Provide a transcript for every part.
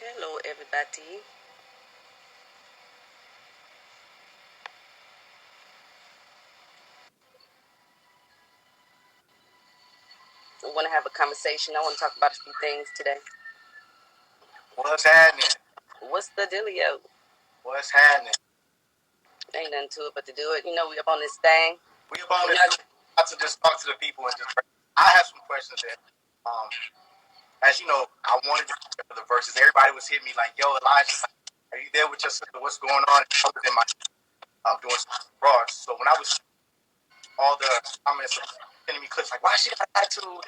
Hello, everybody. I want to have a conversation. I want to talk about a few things today. What's happening? What's the dealio? What's happening? Ain't nothing to it but to do it. You know, we up on this thing. We about to just talk to the people and just. I have some questions there. As you know, I wanted to for the verses. Everybody was hitting me like, "Yo, Elijah, are you there with your sister? What's going on?" I was in my doing some bras. So when I was all the comments sending me clips like, "Why she got attitude?"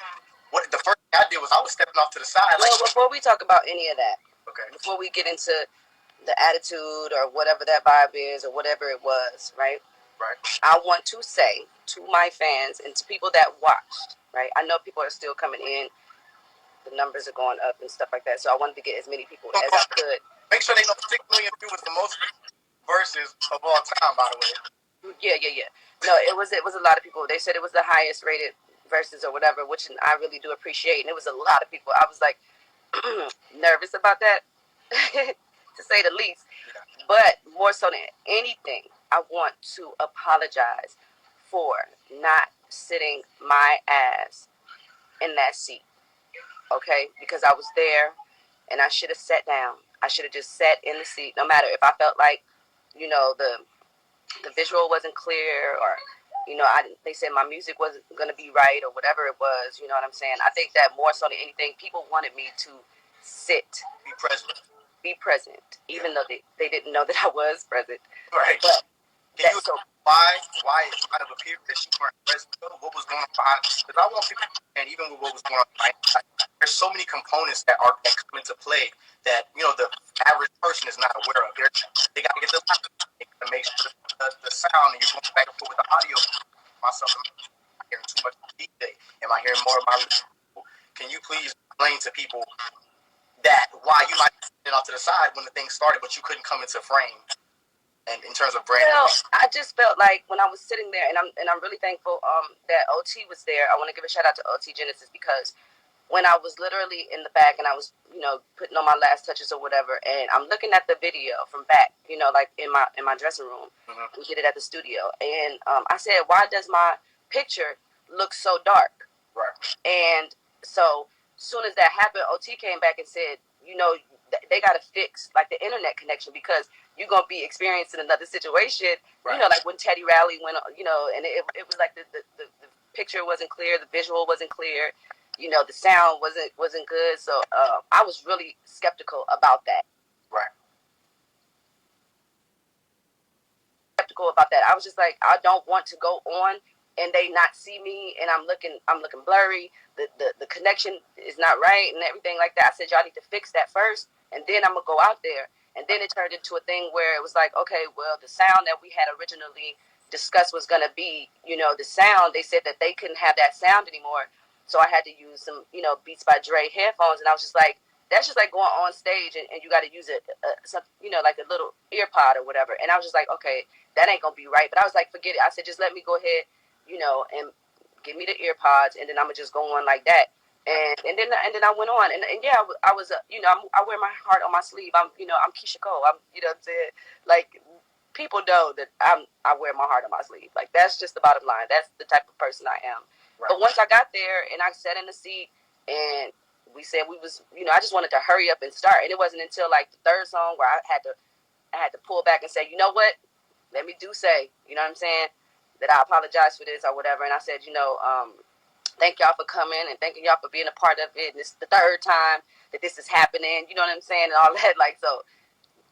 What the first thing I did was I was stepping off to the side. Well, before we talk about any of that, okay, before we get into the attitude or whatever that vibe is or whatever it was, right? Right. I want to say to my fans and to people that watched, right? I know people are still coming in. The numbers are going up and stuff like that. So I wanted to get as many people as I could. Make sure they know 6 million views was the most verses of all time, by the way. Yeah. No, it was a lot of people. They said it was the highest rated verses or whatever, which I really do appreciate. And it was a lot of people. I was like nervous about that, to say the least. But more so than anything, I want to apologize for not sitting my ass in that seat. Okay, because I was there and I should have sat down. I should have just sat in the seat, no matter if I felt like, the visual wasn't clear, or they said my music wasn't going to be right or whatever it was. You know what I'm saying? I think that more so than anything, people wanted me to sit, be present, even though they didn't know that I was present. Right. But can you why it kind of appeared that you weren't present? What was going on behind? Because I want people, and even with what was going on behind, there's so many components that come into play that the average person is not aware of. They got to get the to make sure the sound, and you're going back and forth with the audio. Myself, am I hearing too much DJ? Am I hearing more of my? Can you please explain to people that why you might be off to the side when the thing started, but you couldn't come into frame? And in terms of branding, well, I just felt like when I was sitting there, and I'm really thankful that OT was there. I want to give a shout out to OT Genesis, because when I was literally in the back and I was, putting on my last touches or whatever, and I'm looking at the video from back, like in my dressing room. Mm-hmm. We did it at the studio, and I said, why does my picture look so dark? Right. And so soon as that happened, OT came back and said, they got to fix like the internet connection, because you're going to be experiencing another situation, right. Like when Teddy Riley went, and it was like the picture wasn't clear, the visual wasn't clear, the sound wasn't good. So I was really skeptical about that. Right. Skeptical about that. I was just like, I don't want to go on and they not see me, and I'm looking blurry. The connection is not right and everything like that. I said, y'all need to fix that first, and then I'm gonna go out there. And then it turned into a thing where it was like, okay, well, the sound that we had originally discussed was gonna be, the sound. They said that they couldn't have that sound anymore, so I had to use some, Beats by Dre headphones, and I was just like, that's just like going on stage and you got to use some, like a little ear pod or whatever. And I was just like, okay, that ain't gonna be right. But I was like, forget it. I said, just let me go ahead, and give me the ear pods, and then I'm gonna just go on like that. And then I went on, and yeah, I was, I wear my heart on my sleeve. I'm Keyshia Cole. I'm, what I'm saying, like, people know that I wear my heart on my sleeve. Like, that's just the bottom line. That's the type of person I am. Right. But once I got there and I sat in the seat, and we said we was, I just wanted to hurry up and start. And it wasn't until like the third song where I had to pull back and say, you know what? Let me say, you know what I'm saying, that I apologize for this or whatever. And I said, thank y'all for coming and thanking y'all for being a part of it. And it's the third time that this is happening, you know what I'm saying, and all that. Like, so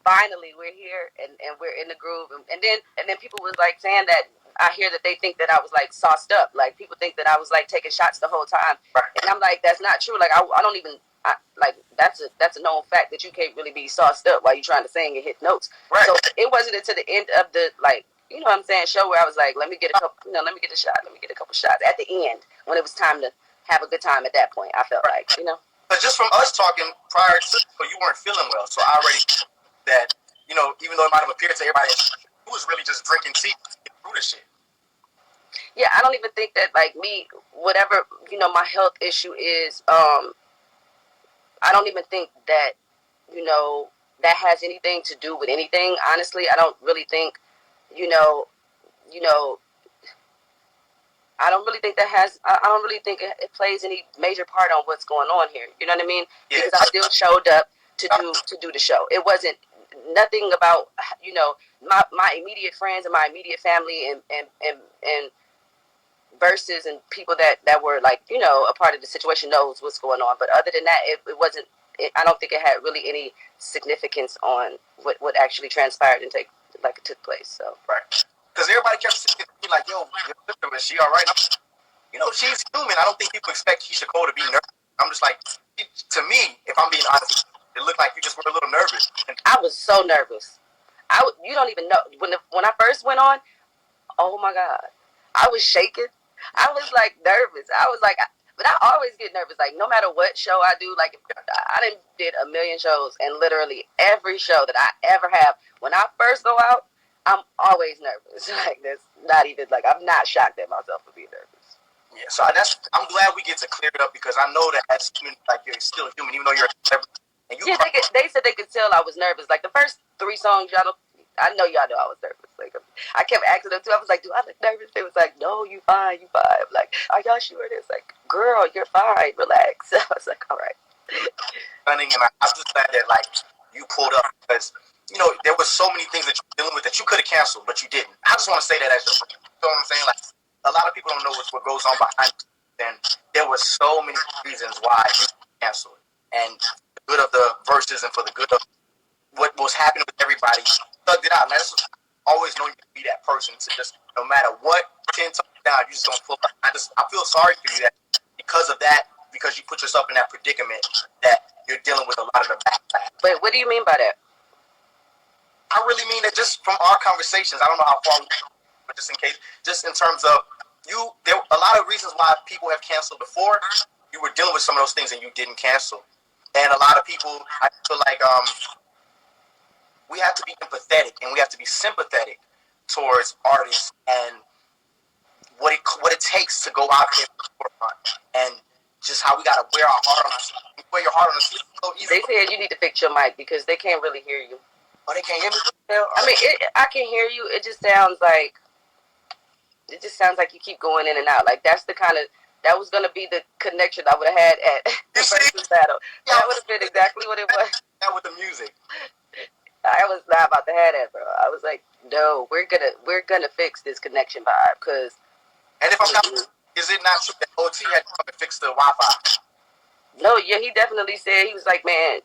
finally we're here and we're in the groove. And then people was like saying that I hear that they think that I was like sauced up. Like, people think that I was like taking shots the whole time. Right. And I'm like, that's not true. Like, I don't even, like, that's a known fact that you can't really be sauced up while you're trying to sing and hit notes. Right. So it wasn't until the end of the, like, you know what I'm saying, show, where I was like, let me get a couple, let me get a shot, let me get a couple shots at the end, when it was time to have a good time at that point. I felt like, But just from us talking prior to, so you weren't feeling well, so I already that, even though it might have appeared to everybody, it was really just drinking tea to get through the shit. Yeah, I don't even think that, like, me, whatever, my health issue is, I don't even think that, you know, that has anything to do with anything. Honestly, I don't really think, you know, you know, I don't really think that has. I don't really think it plays any major part on what's going on here. You know what I mean? Yeah. Because I still showed up to do the show. It wasn't nothing about, you know, my immediate friends and my immediate family and verses and people that were like, you know, a part of the situation knows what's going on. But other than that, it wasn't. I don't think it had really any significance on what actually transpired and took place. So right, because everybody kept saying to me like, "Yo, your sister, is she all right?" You know, she's human. I don't think people expect Keyshia Cole to be nervous. I'm just like, to me, if I'm being honest, it looked like you just were a little nervous. And I was so nervous. You don't even know when I first went on. Oh my God, I was shaking. I was like nervous. I was like, but I always get nervous. Like no matter what show I do, like I did a million shows, and literally every show that I ever have, when I first go out, I'm always nervous. Like that's not even like I'm not shocked at myself for being nervous. yeah, so I'm glad we get to clear it up because I know that as human, like you're still human, even though you're a celebrity. And you Yeah, they said they could tell I was nervous. Like the first 3 songs, I know y'all know I was nervous. Like I kept asking them too. I was like, "Do I look nervous?" They was like, "No, you fine, you fine." I'm like, "Are y'all sure?" It's like, "Girl, you're fine. Relax." I was like, "All right." Running, and I'm just glad that like you pulled up because you know there was so many things that you're dealing with that you could have canceled, but you didn't. I just want to say that as you know what I'm saying. Like a lot of people don't know what goes on behind, and there was so many reasons why you canceled, and for the good of the verses and for the good of what was happening with everybody, thugged it out. And that's always knowing you to be that person to just no matter what 10 times down, you just don't pull up. I feel sorry for you that because of that, because you put yourself in that predicament that you're dealing with a lot of the backlash. Wait, what do you mean by that? I really mean that just from our conversations. I don't know how far, but just in case, just in terms of there were a lot of reasons why people have canceled before. You were dealing with some of those things and you didn't cancel. And a lot of people, I feel like we have to be empathetic and we have to be sympathetic towards artists and what it takes to go out there and just how we gotta wear our heart on our sleeve. You wear your heart on the sleeve so easy. They said you need to fix your mic because they can't really hear you. Oh, they can't hear me. I mean, I can hear you. It just sounds like you keep going in and out. Like that was gonna be the connection I would have had at the versus battle. Yeah, that would have been exactly what it was. That with the music. I was not about to have that, bro. I was like, no, we're gonna fix this connection vibe, cause. And if I'm not, is it not true that OT had to come and fix the Wi-Fi? No, yeah, he definitely said he was like, man,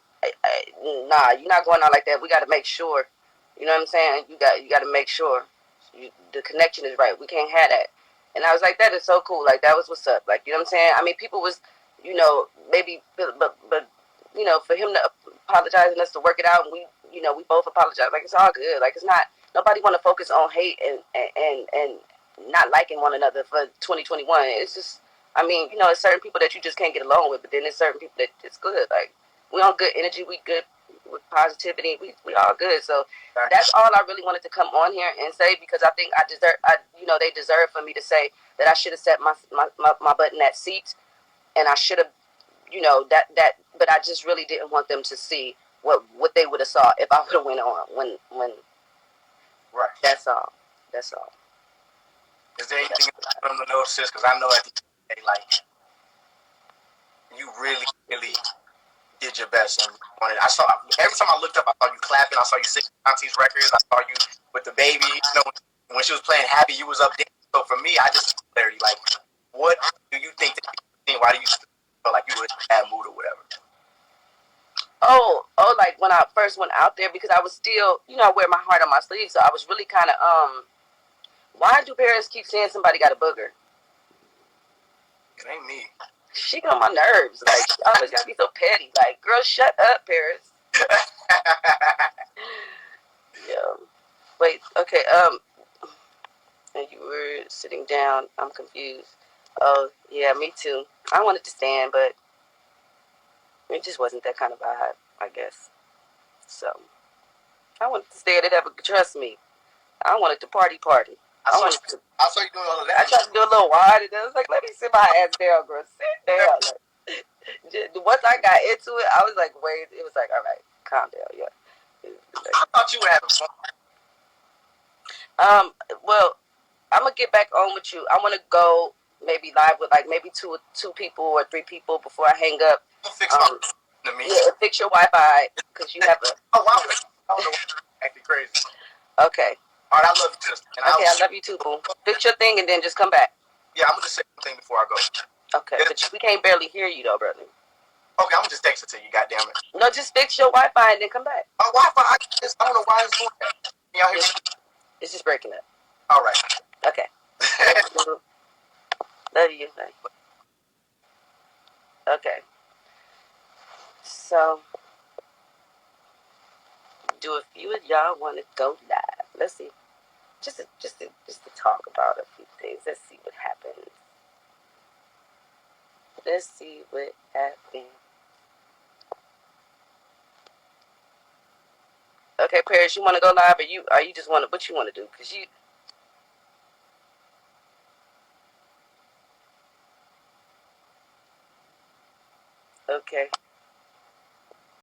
nah, you're not going out like that. We got to make sure. You know what I'm saying? You got to make sure the connection is right. We can't have that. And I was like, that is so cool. Like that was what's up. Like you know what I'm saying? I mean, people was, you know, maybe, but you know, for him to apologize and us to work it out, and we both apologize. Like it's all good. Like it's not nobody want to focus on hate and not liking one another for 2021. It's just, I mean, you know, there's certain people that you just can't get along with, but then there's certain people that it's good. Like we on good energy, we good with positivity, we all good. So that's all I really wanted to come on here and say because I think they deserve for me to say that I should have set my butt in that seat, and I should have, you know, that but I just really didn't want them to see what they would have saw if I would have went on when. Right. That's all. Is there anything I don't know, sis? Because I know at the end of the day, like, you really, really did your best. And I saw, every time I looked up, I saw you clapping. I saw you singing Auntie's records. I saw you with the baby. You know, when she was playing Happy, you was up there. So for me, I just clarity, like, what do you think that you think? Why do you feel like you were in a bad mood or whatever? Oh, like when I first went out there, because I was still, you know, I wear my heart on my sleeve. So I was really kind of, why do parents keep saying somebody got a booger? It ain't me. She get on my nerves. Like, you always gotta be so petty. Like, girl, shut up, Paris. Yeah. Wait, okay, and you were sitting down. I'm confused. Oh, yeah, me too. I wanted to stand, but it just wasn't that kind of vibe, I guess. So, I wanted to stay and have a, trust me, I wanted to party. I saw you doing all of that. I tried to do a little wide, and I was like, let me sit my ass down, girl. Sit down. Like, once I got into it, I was like, wait, it was like, all right. calm down, yeah. I thought you were having fun. Well, I'm gonna get back on with you. I want to go maybe live with like maybe two people or three people before I hang up. We'll fix my to me. Yeah, fix your Wi-Fi because you have a. Oh wow, I don't know, acting crazy. Okay. All right, I love you, sister. And okay, I love you too, boo. Fix your thing and then just come back. Yeah, I'm gonna just say one thing before I go. Okay, but we can't barely hear you though, brother. Okay, I'm gonna just text it to you. Goddamn it. No, just fix your Wi-Fi and then come back. My Wi-Fi, I don't know why it's doing that. Can y'all hear me? It's just breaking up. All right. Okay. Love you. Okay. So, do a few of y'all want to go live? Let's see. Just to talk about a few things. Let's see what happens. Let's see what happens. Okay, Paris, you want to go live, or you just want to? What you want to do? Cause you. Okay.